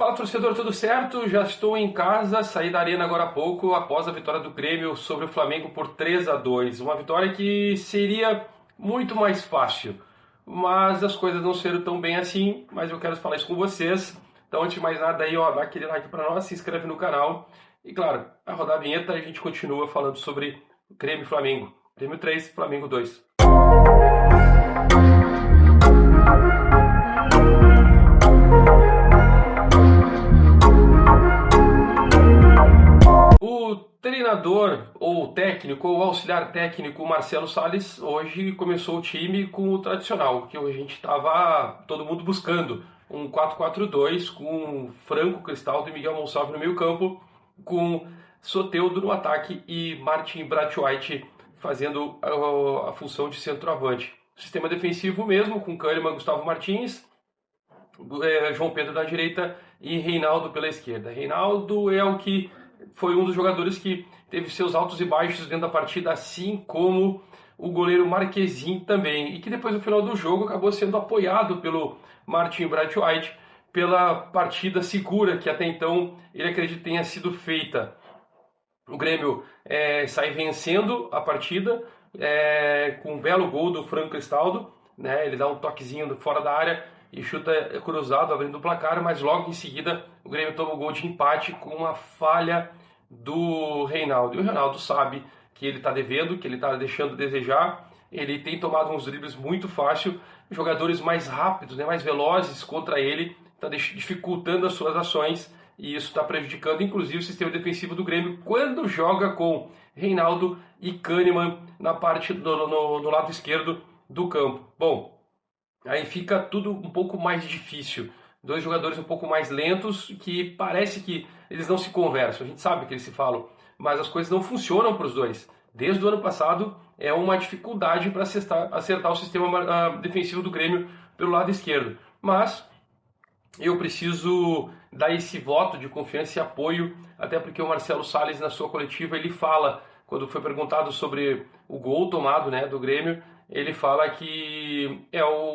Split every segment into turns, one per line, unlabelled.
Fala, torcedor, tudo certo? Já estou em casa, saí da arena agora há pouco, após a vitória do Grêmio sobre o Flamengo por 3-2. Uma vitória que seria muito mais fácil, mas as coisas não serão tão bem assim, mas eu quero falar isso com vocês. Então, antes de mais nada, aí, ó, dá aquele like para nós, se inscreve no canal. E claro, a rodar a vinheta, a gente continua falando sobre Grêmio e Flamengo. Grêmio 3, Flamengo 2. O treinador, ou técnico, ou auxiliar técnico Marcelo Salles, hoje começou o time com o tradicional, que a gente estava todo mundo buscando. Um 4-4-2 com Franco Cristaldo e Miguel Monsalve no meio campo, com Soteldo no ataque e Martin Braithwaite fazendo a função de centroavante. Sistema defensivo mesmo, com Kahneman, Gustavo Martins, João Pedro na direita e Reinaldo pela esquerda. Reinaldo é o que foi um dos jogadores que teve seus altos e baixos dentro da partida, assim como o goleiro Marquezin também, e que depois no final do jogo acabou sendo apoiado pelo Martin Braithwaite pela partida segura que até então ele acredita tenha sido feita. O Grêmio sai vencendo a partida com um belo gol do Franco Cristaldo, né? Ele dá um toquezinho fora da área e chuta cruzado, abrindo o placar, mas logo em seguida o Grêmio toma o gol de empate com uma falha do Reinaldo. E o Reinaldo sabe que ele está devendo, que ele está deixando a desejar, ele tem tomado uns dribles muito fácil, jogadores mais rápidos, né, mais velozes contra ele, está dificultando as suas ações, e isso está prejudicando inclusive o sistema defensivo do Grêmio quando joga com Reinaldo e Kahneman na parte no lado esquerdo do campo. Bom, aí fica tudo um pouco mais difícil. Dois jogadores um pouco mais lentos que parece que eles não se conversam. A gente sabe que eles se falam, mas as coisas não funcionam para os dois. Desde o ano passado é uma dificuldade para acertar o sistema defensivo do Grêmio pelo lado esquerdo. Mas eu preciso dar esse voto de confiança e apoio, até porque o Marcelo Salles, na sua coletiva, ele fala, quando foi perguntado sobre o gol tomado, né, do Grêmio, ele fala que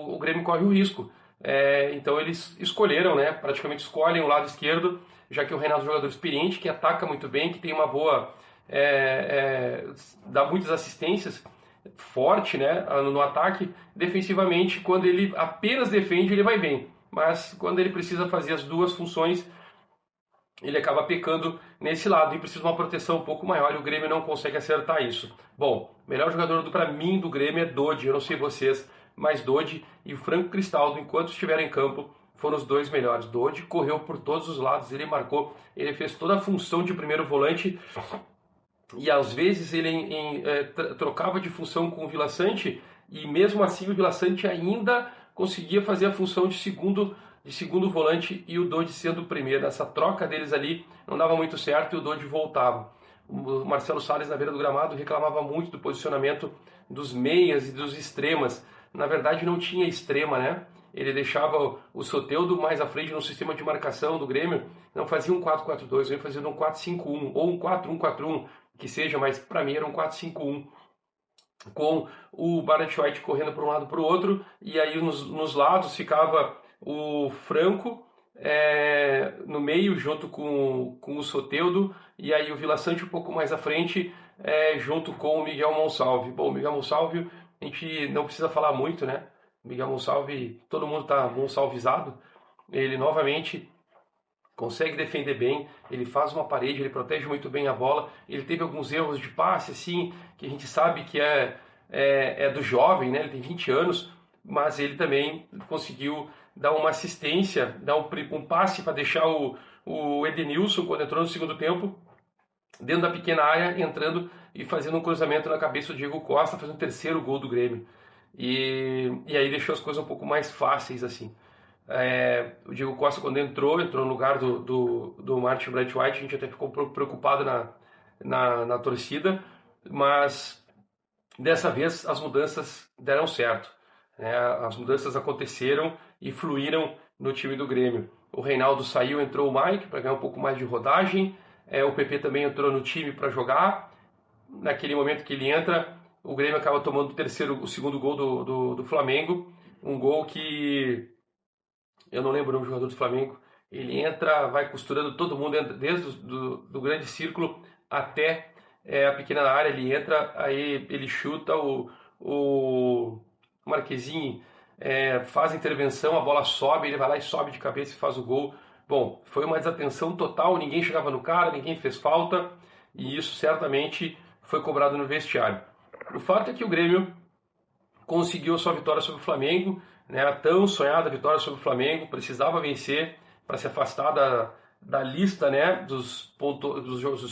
o Grêmio corre o risco. Então eles escolheram, né, praticamente escolhem o lado esquerdo, já que o Reinaldo é um jogador experiente, que ataca muito bem, que tem uma boa... dá muitas assistências, forte, né, no ataque. Defensivamente, quando ele apenas defende, ele vai bem. Mas quando ele precisa fazer as duas funções, ele acaba pecando nesse lado e precisa de uma proteção um pouco maior e o Grêmio não consegue acertar isso. Bom, o melhor jogador para mim do Grêmio é Dodi, eu não sei vocês, mas Dodi e o Franco Cristaldo, enquanto estiveram em campo, foram os dois melhores. Dodi correu por todos os lados, ele marcou, ele fez toda a função de primeiro volante e às vezes ele trocava de função com o Vila Sante e mesmo assim o Vila Sante ainda conseguia fazer a função de segundo volante e o Dodi sendo o primeiro. Essa troca deles ali não dava muito certo e o Dodi voltava. O Marcelo Salles, na beira do gramado, reclamava muito do posicionamento dos meias e dos extremas. Na verdade, não tinha extrema, né? Ele deixava o Soteldo mais à frente no sistema de marcação do Grêmio. Não fazia um 4-4-2, ele fazia um 4-5-1 ou um 4-1-4-1, que seja, mas para mim era um 4-5-1. Com o Braithwaite correndo para um lado para o outro, e aí nos lados ficava o Franco no meio, junto com o Soteldo, e aí o Vila Sante um pouco mais à frente, junto com o Miguel Monsalve. Bom, o Miguel Monsalve, a gente não precisa falar muito, né? O Miguel Monsalve, todo mundo está monsalvizado, ele novamente consegue defender bem, ele faz uma parede, ele protege muito bem a bola, ele teve alguns erros de passe, assim, que a gente sabe que é do jovem, né? Ele tem 20 anos, mas ele também conseguiu dar uma assistência, dar um passe para deixar o Edenilson, quando entrou no segundo tempo, dentro da pequena área, entrando e fazendo um cruzamento na cabeça do Diego Costa, fazendo o terceiro gol do Grêmio. E aí deixou as coisas um pouco mais fáceis, assim. O Diego Costa, quando entrou no lugar do Martin Braithwaite, a gente até ficou preocupado na torcida, mas dessa vez as mudanças deram certo, né? As mudanças aconteceram e fluíram no time do Grêmio. O Reinaldo saiu, entrou o Mike para ganhar um pouco mais de rodagem, o PP também entrou no time para jogar. Naquele momento que ele entra, o Grêmio acaba tomando o segundo gol do Flamengo, um gol que eu não lembro o nome do jogador do Flamengo, Ele entra, vai costurando todo mundo, desde do grande círculo até a pequena área. Ele entra, aí ele chuta, o Marquezine faz a intervenção, a bola sobe, ele vai lá e sobe de cabeça e faz o gol. Bom, foi uma desatenção total, ninguém chegava no cara, ninguém fez falta, e isso certamente foi cobrado no vestiário. O fato é que o Grêmio conseguiu a sua vitória sobre o Flamengo, né, a tão sonhada vitória sobre o Flamengo, precisava vencer para se afastar da lista, né, dos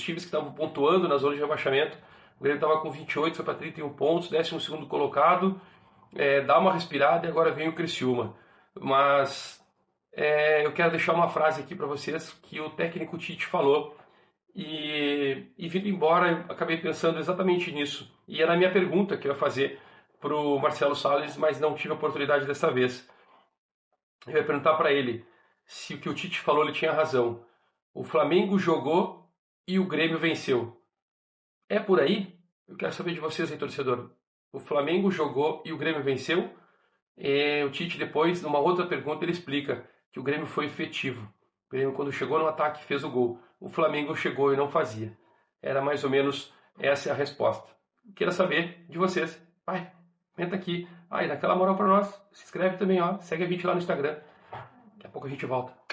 times que estavam pontuando na zona de rebaixamento. O Grêmio estava com 28, foi para 31 pontos, 12º colocado, dá uma respirada e agora vem o Criciúma. Mas eu quero deixar uma frase aqui para vocês que o técnico Tite falou e vindo embora eu acabei pensando exatamente nisso. E era a minha pergunta que eu ia fazer para o Marcelo Salles, mas não tive a oportunidade dessa vez. Eu ia perguntar para ele se o que o Tite falou ele tinha razão. O Flamengo jogou e o Grêmio venceu. É por aí? Eu quero saber de vocês aí, torcedor. O Flamengo jogou e o Grêmio venceu? O Tite depois, numa outra pergunta, ele explica que o Grêmio foi efetivo. O Grêmio, quando chegou no ataque, fez o gol. O Flamengo chegou e não fazia. Era mais ou menos essa a resposta. Quero saber de vocês. Vai, comenta aqui. Dá aquela moral para nós. Se inscreve também, ó. Segue a gente lá no Instagram. Daqui a pouco a gente volta.